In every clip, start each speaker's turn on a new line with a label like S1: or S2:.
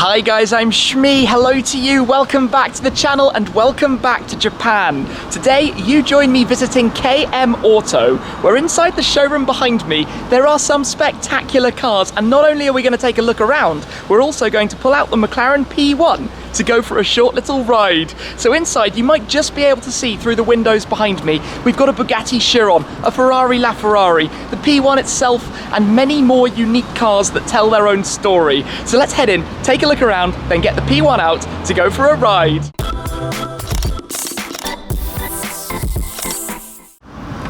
S1: Hi guys, I'm Shmi. Hello to you. Welcome back to the channel and welcome back to Japan. Today, you join me visiting KM Auto, where inside the showroom behind me, there are some spectacular cars. And not only are we going to take a look around, we're also going to pull out the McLaren P1 to go for a short little ride. So inside, you might just be able to see through the windows behind me, we've got a Bugatti Chiron, a Ferrari LaFerrari, the P1 itself, and many more unique cars that tell their own story. So let's head in, take a look around, then get the P1 out to go for a ride.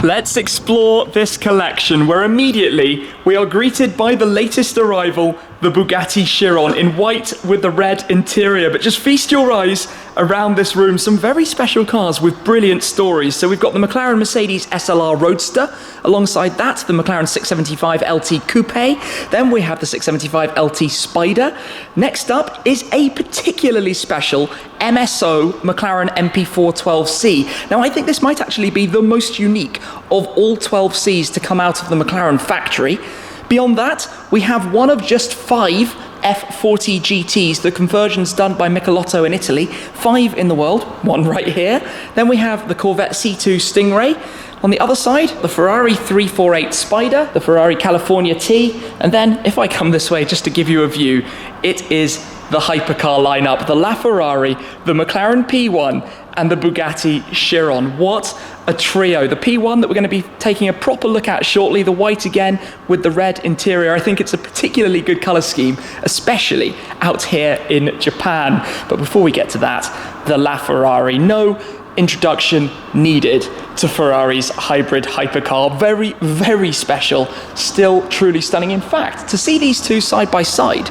S1: Let's explore this collection, where immediately we are greeted by the latest arrival, the Bugatti Chiron, in white with the red interior. But just feast your eyes around this room. Some very special cars with brilliant stories. So we've got the McLaren Mercedes SLR Roadster. Alongside that, the McLaren 675 LT Coupe. Then we have the 675 LT Spider. Next up is a particularly special MSO McLaren MP4-12C. Now I think this might actually be the most unique of all 12Cs to come out of the McLaren factory. Beyond that, we have one of just 5 F40 GTs, the conversions done by Michelotto in Italy, 5 in the world, one right here. Then we have the Corvette C2 Stingray. On the other side, the Ferrari 348 Spider, the Ferrari California T, and then, if I come this way just to give you a view, it is the hypercar lineup, the LaFerrari, the McLaren P1, and the Bugatti Chiron. What a trio. The P1 that we're going to be taking a proper look at shortly, the white again with the red interior. I think it's a particularly good colour scheme, especially out here in Japan. But before we get to that, the LaFerrari. No introduction needed to Ferrari's hybrid hypercar. Very, very special. Still truly stunning. In fact, to see these two side by side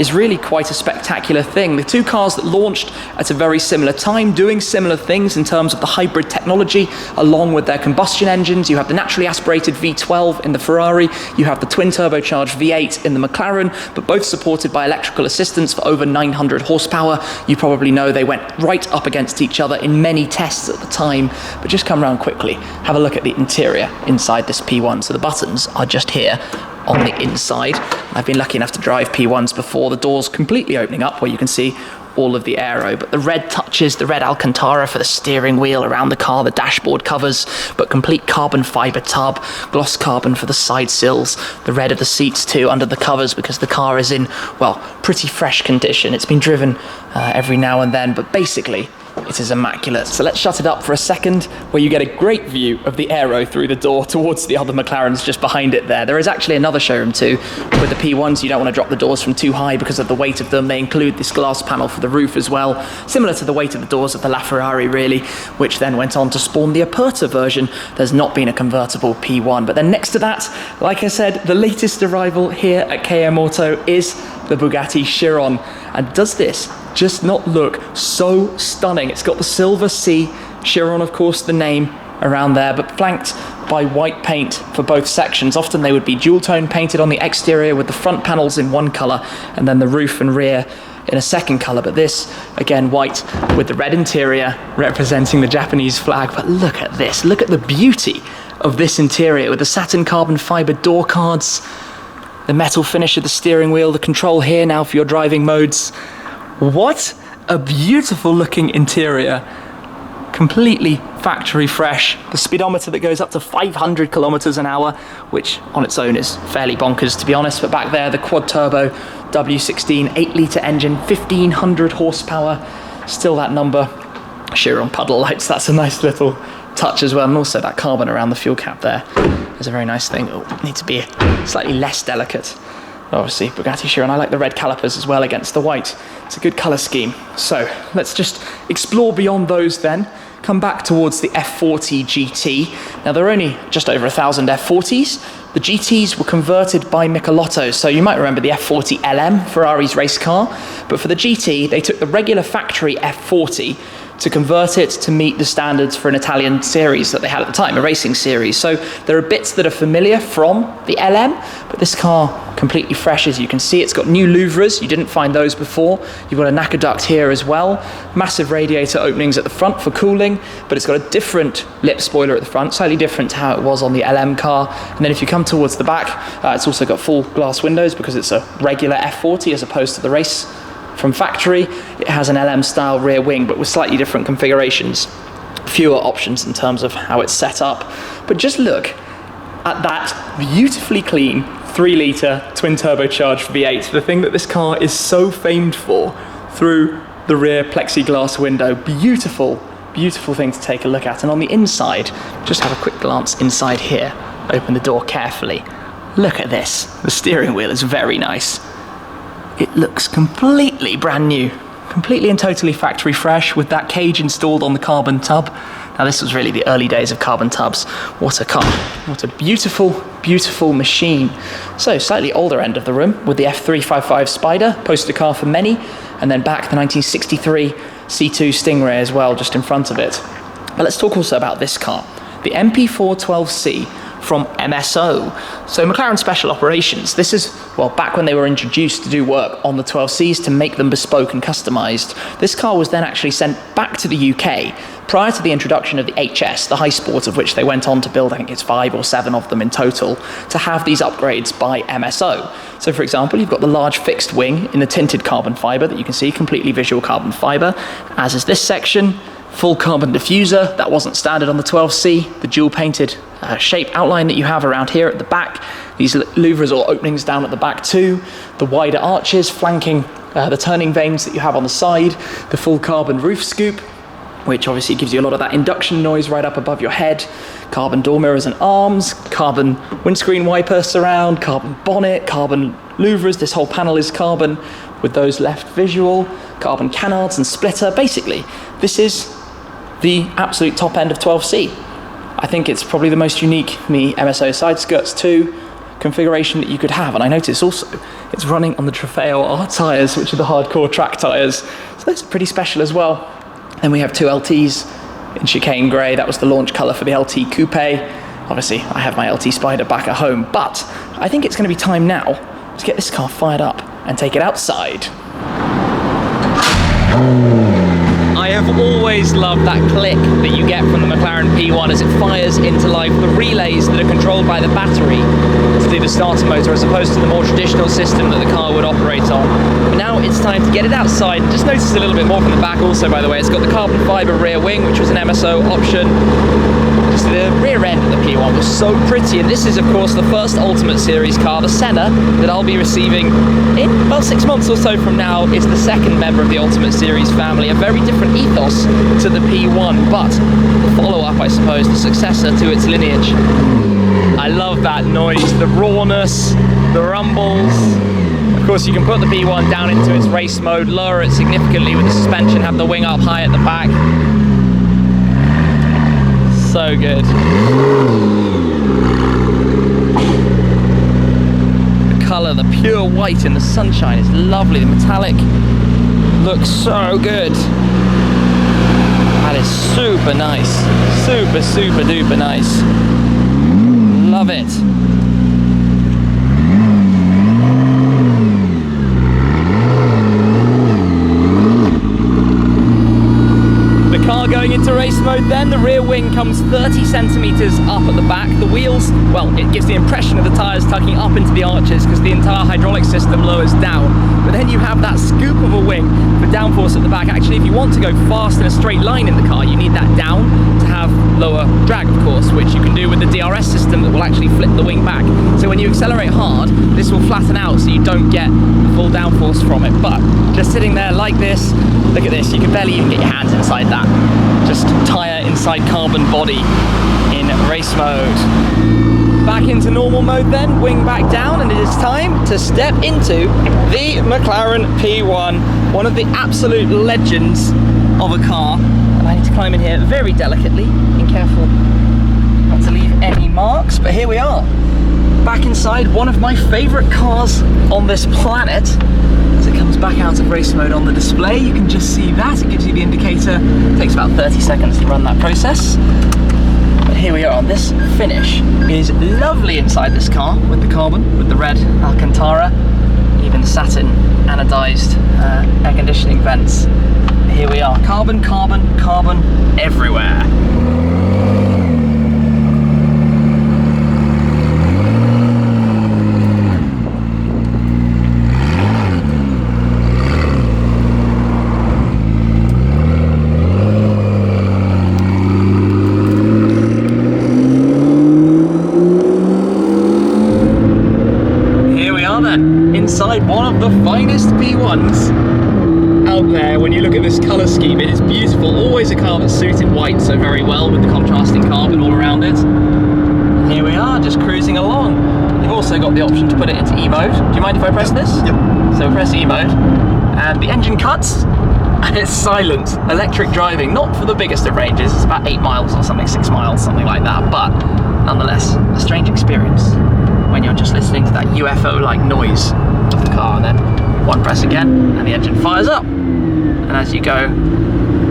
S1: is really quite a spectacular thing. The two cars that launched at a very similar time, doing similar things in terms of the hybrid technology, along with their combustion engines. You have the naturally aspirated V12 in the Ferrari, you have the twin turbocharged V8 in the McLaren, but both supported by electrical assistance for over 900 horsepower. You probably know they went right up against each other in many tests at the time, but just come around quickly, have a look at the interior inside this P1. So the buttons are just here on the inside. I've been lucky enough to drive P1s before, the doors completely opening up where you can see all of the aero, but the red touches, the red Alcantara for the steering wheel around the car, the dashboard covers, but complete carbon fiber tub, gloss carbon for the side sills, the red of the seats too under the covers because the car is in, well, pretty fresh condition. It's been driven every now and then, but basically it is immaculate. So let's shut it up for a second, where you get a great view of the aero through the door towards the other McLarens just behind it there. There is actually another showroom too. With the P1s, you don't want to drop the doors from too high because of the weight of them. They include this glass panel for the roof as well, similar to the weight of the doors of the LaFerrari really, which then went on to spawn the Aperta version. There's not been a convertible P1. But then next to that, like I said, the latest arrival here at KM Auto is the Bugatti Chiron. And does this just not look so stunning? It's got the silver C, Chiron of course the name around there, but flanked by white paint for both sections. Often they would be dual tone painted on the exterior with the front panels in one colour and then the roof and rear in a second colour, but this again white with the red interior representing the Japanese flag. But look at this, look at the beauty of this interior with the satin carbon fibre door cards, the metal finish of the steering wheel, the control here now for your driving modes. What a beautiful looking interior. Completely factory fresh. The speedometer that goes up to 500 kilometers an hour, which on its own is fairly bonkers to be honest. But back there, the quad turbo W16 8-litre engine, 1500 horsepower. Still that number. Chiron puddle lights, that's a nice little touch as well. And also that carbon around the fuel cap there is a very nice thing. Oh, need to be slightly less delicate. Obviously, Bugatti Chiron, I like the red calipers as well against the white. It's a good colour scheme. So let's just explore beyond those then. Come back towards the F40 GT. Now there are only just over 1,000 F40s. The GTs were converted by Michelotto. So you might remember the F40 LM, Ferrari's race car. But for the GT, they took the regular factory F40 to convert it to meet the standards for an Italian series that they had at the time, a racing series. So there are bits that are familiar from the LM, but this car completely fresh, as you can see. It's got new louvres, you didn't find those before. You've got a NACA duct here as well, massive radiator openings at the front for cooling, but it's got a different lip spoiler at the front, slightly different to how it was on the LM car. And then if you come towards the back, it's also got full glass windows because it's a regular F40 as opposed to the race
S2: From factory, it has an LM style rear wing, but with slightly different configurations. Fewer options in terms of how it's set up. But just look at that beautifully clean 3-litre twin turbocharged V8, the thing that this car is so famed for, through the rear plexiglass window. Beautiful, beautiful thing to take a look at. And on the inside, just have a quick glance inside here. Open the door carefully. Look at this. The steering wheel is very nice. It looks completely brand new. Completely and totally factory fresh with that cage installed on the carbon tub. Now this was really the early days of carbon tubs. What a car. What a beautiful, beautiful machine. So slightly older end of the room with the F355 Spider, poster car for many, and then back the 1963 C2 Stingray as well, just in front of it. But let's talk also about this car, the MP4-12C from MSO. So McLaren Special Operations, this is, well, back when they were introduced to do work on the 12Cs to make them bespoke and customized. This car was then actually sent back to the UK prior to the introduction of the HS, the high sport, of which they went on to build, I think it's 5 or 7 of them in total, to have these upgrades by MSO. So for example, you've got the large fixed wing in the tinted carbon fiber that you can see, completely visual carbon fiber, as is this section. Full carbon diffuser, that wasn't standard on the 12C, the dual painted shape outline that you have around here at the back, these louvers or openings down at the back too, the wider arches flanking the turning vanes that you have on the side, the full carbon roof scoop, which obviously gives you a lot of that induction noise right up above your head, carbon door mirrors and arms, carbon windscreen wiper surround, carbon bonnet, carbon louvers, this whole panel is carbon with those left visual, carbon canards and splitter. Basically, this is the absolute top end of 12C. I think it's probably the most unique MSO side skirts 2 configuration that you could have. And I notice also it's running on the Trofeo R tyres, which are the hardcore track tyres. So those are pretty special as well. Then we have 2 LTs in chicane grey. That was the launch colour for the LT Coupe. Obviously, I have my LT Spider back at home, but I think it's going to be time now to get this car fired up and take it outside. I have always loved that click that you get from the McLaren P1 as it fires into life the relays that are controlled by the battery to do the starter motor, as opposed to the more traditional system that the car would operate on. But now it's time to get it outside. Just notice a little bit more from the back also, by the way. It's got the carbon fiber rear wing, which was an MSO option. Just the rear end of the P1 was so pretty, and this is of course the first Ultimate Series car, the Senna, that I'll be receiving in about 6 months or so from now. Is the second member of the Ultimate Series family, a very different ethos to the P1, but the follow-up, I suppose, the successor to its lineage. I love that noise, the rawness, the rumbles. Of course, you can put the P1 down into its race mode, lower it significantly with the suspension, have the wing up high at the back. So good. The colour, the pure white in the sunshine is lovely. The metallic looks so good. That is super nice. Super, super duper nice. Love it. Going into race mode then, the rear wing comes 30 centimeters up at the back. The wheels, well, it gives the impression of the tyres tucking up into the arches because the entire hydraulic system lowers down. But then you have that scoop of a wing for downforce at the back. Actually, if you want to go fast in a straight line in the car, you need that down to have lower drag, of course, which you can do with the DRS system that will actually flip the wing back. So when you accelerate hard, this will flatten out so you don't get the full downforce from it. But just sitting there like this, look at this, you can barely even get your hands inside that. Just tyre inside carbon body in race mode. Back into normal mode then, wing back down, and it is time to step into the McLaren P1, one of the absolute legends of a car. And I need to climb in here very delicately, being careful not to leave any marks, but here we are. Back inside one of my favourite cars on this planet. As it comes back out of race mode on the display, you can just see that. It gives you the indicator. It takes about 30 seconds to run that process. But here we are. This finish is lovely inside this car with the carbon, with the red Alcantara, even satin anodized air conditioning vents. Here we are. Carbon, carbon, carbon everywhere.
S1: inside one of the finest P1s out there. When you look at this colour scheme, it is beautiful. Always a car that's suited white so very well with the contrasting carbon all around it. And here we are, just cruising along. You've also got the option to put it into E-mode. Do you mind if I press this?
S3: Yep.
S1: So press E-mode, and the engine cuts, and it's silent. Electric driving, not for the biggest of ranges. It's about 8 miles or something, 6 miles, something like that. But nonetheless, a strange experience when you're just listening to that UFO-like noise of the car, and then one press again, and the engine fires up. And as you go,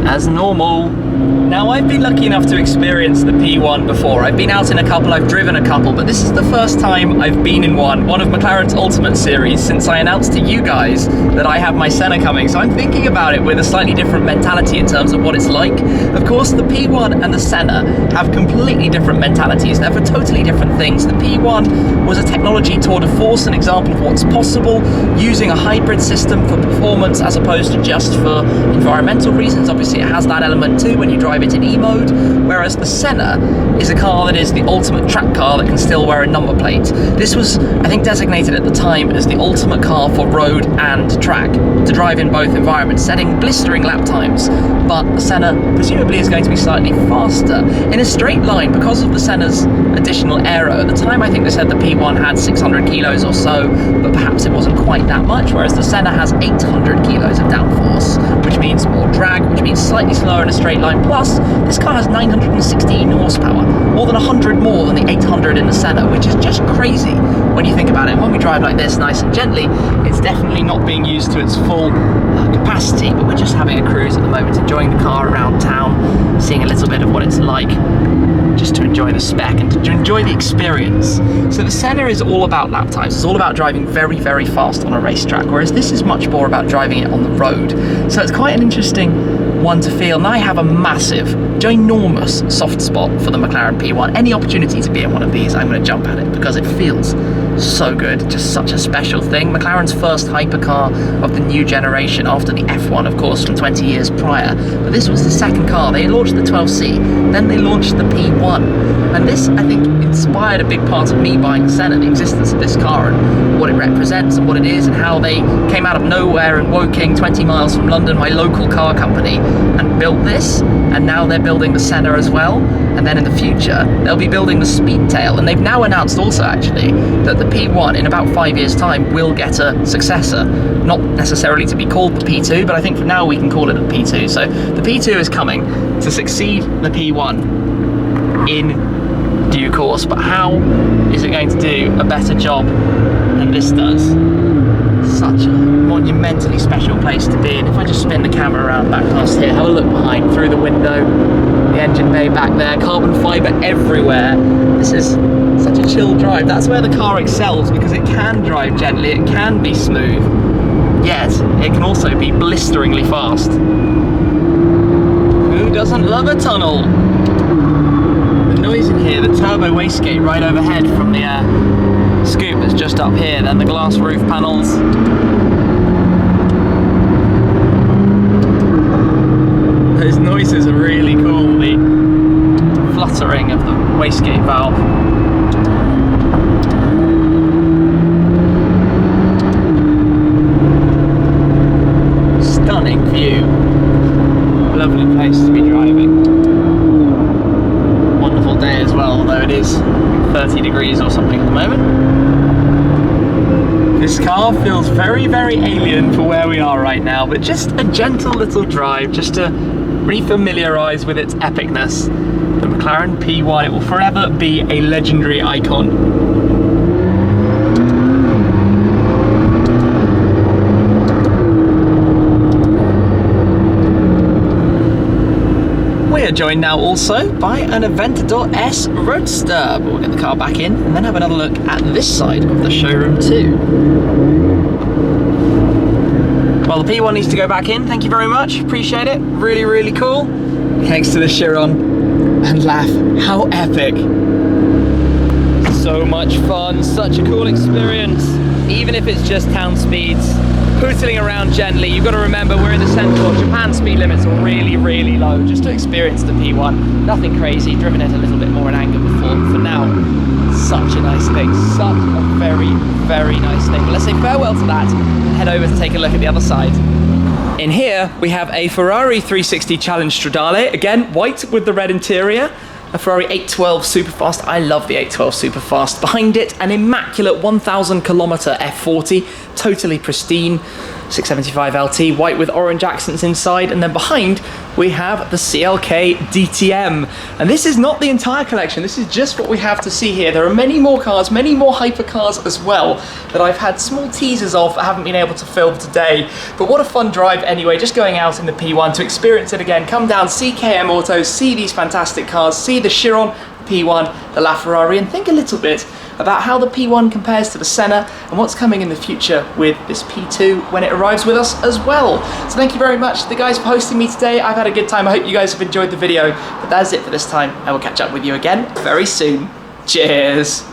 S1: as normal. Now, I've been lucky enough to experience the P1 before. I've been out in a couple, I've driven a couple, but this is the first time I've been in one of McLaren's Ultimate Series since I announced to you guys that I have my Senna coming. So I'm thinking about it with a slightly different mentality in terms of what it's like. Of course, the P1 and the Senna have completely different mentalities. They're for totally different things. The P1 was a technology tour de force, an example of what's possible, using a hybrid system for performance as opposed to just for environmental reasons. Obviously, it has that element too when you drive it in E-mode, whereas the Senna is a car that is the ultimate track car that can still wear a number plate. This was, I think, designated at the time as the ultimate car for road and track, to drive in both environments, setting blistering lap times. But the Senna presumably is going to be slightly faster in a straight line because of the Senna's additional aero. At the time, I think they said the P1 had 600 kilos or so, but perhaps it wasn't quite that much, whereas the Senna has 800 kilos of downforce, which means more drag, which means slightly slower in a straight line. Plus, this car has 916 horsepower, more than 100 more than the 800 in the Senna, which is just crazy when you think about it. And when we drive like this, nice and gently, it's definitely not being used to its full capacity, but we're just having a cruise at the moment, enjoying the car around town, seeing a little bit of what it's like, just to enjoy the spec and to enjoy the experience. So the Senna is all about lap times. It's all about driving very, very fast on a racetrack, whereas this is much more about driving it on the road. So it's quite an interesting one to feel. And I have a massive, ginormous soft spot for the McLaren P1. Any opportunity to be in one of these, I'm going to jump at it because it feels so good, just such a special thing. McLaren's first hypercar of the new generation after the F1, of course, from 20 years prior. But this was the second car. They launched the 12C, then they launched the P1. And this, I think, inspired a big part of me buying the Senna, the existence of this car and what it represents and what it is, and how they came out of nowhere in Woking, 20 miles from London, my local car company, and built this. And now they're building the Senna as well. And then in the future, they'll be building the Speedtail. And they've now announced also, actually, that the P1 in about 5 years' time will get a successor. Not necessarily to be called the P2, but I think for now we can call it the P2. So the P2 is coming to succeed the P1 in due course. But how is it going to do a better job than this does? Such a monumentally special place to be. And if I just spin the camera around back past here, have a look behind through the window, the engine bay back there, carbon fibre everywhere. This is such a chill drive. That's where the car excels, because it can drive gently, it can be smooth, yet it can also be blisteringly fast. Who doesn't love a tunnel? The noise in here, the turbo wastegate right overhead from the scoop that's just up here, then the glass roof panels. Those noises are really cool, the fluttering of the wastegate valve. Stunning view. Lovely place to be driving. Wonderful day as well, although it is 30 degrees or something at the moment. This car feels very, very alien for where we are right now, but just a gentle little drive, just to re-familiarise with its epicness. The McLaren P1, it will forever be a legendary icon. We are joined now also by an Aventador S Roadster. We'll get the car back in and then have another look at this side of the showroom too. Well, the P1 needs to go back in. Thank you very much. Appreciate it. Really, really cool. Thanks to the Chiron. And laugh. How epic. So much fun. Such a cool experience.
S2: even if it's just town speeds, pootling around gently. You've got to remember we're in the central. Japan speed limits are really, really low, just to experience the P1. Nothing crazy, driven it a little bit more in anger before. For now, such a nice thing, such a very, very nice thing. But let's say farewell to that and head over to take a look at the other side. In here, we have a Ferrari 360 Challenge Stradale, again, white with the red interior. A Ferrari 812 Superfast. I love the 812 Superfast. Behind it, an immaculate 1,000 kilometer F40, totally pristine, 675 LT, white with orange accents inside. And then behind, we have the CLK DTM. And this is not the entire collection. This is just what we have to see here. There are many more cars, many more hypercars as well, that I've had small teasers of, I haven't been able to film today. But what a fun drive anyway, just going out in the P1 to experience it again. Come down, see KM Autos, see these fantastic cars, see the Chiron, P1, the LaFerrari, and think a little bit about how the P1 compares to the Senna and what's coming in the future with this P2 when it arrives with us as well. So thank you very much to the guys for hosting me today. I've had a good time. I hope you guys have enjoyed the video, but that's it for this time. I will catch up with you again very soon. Cheers.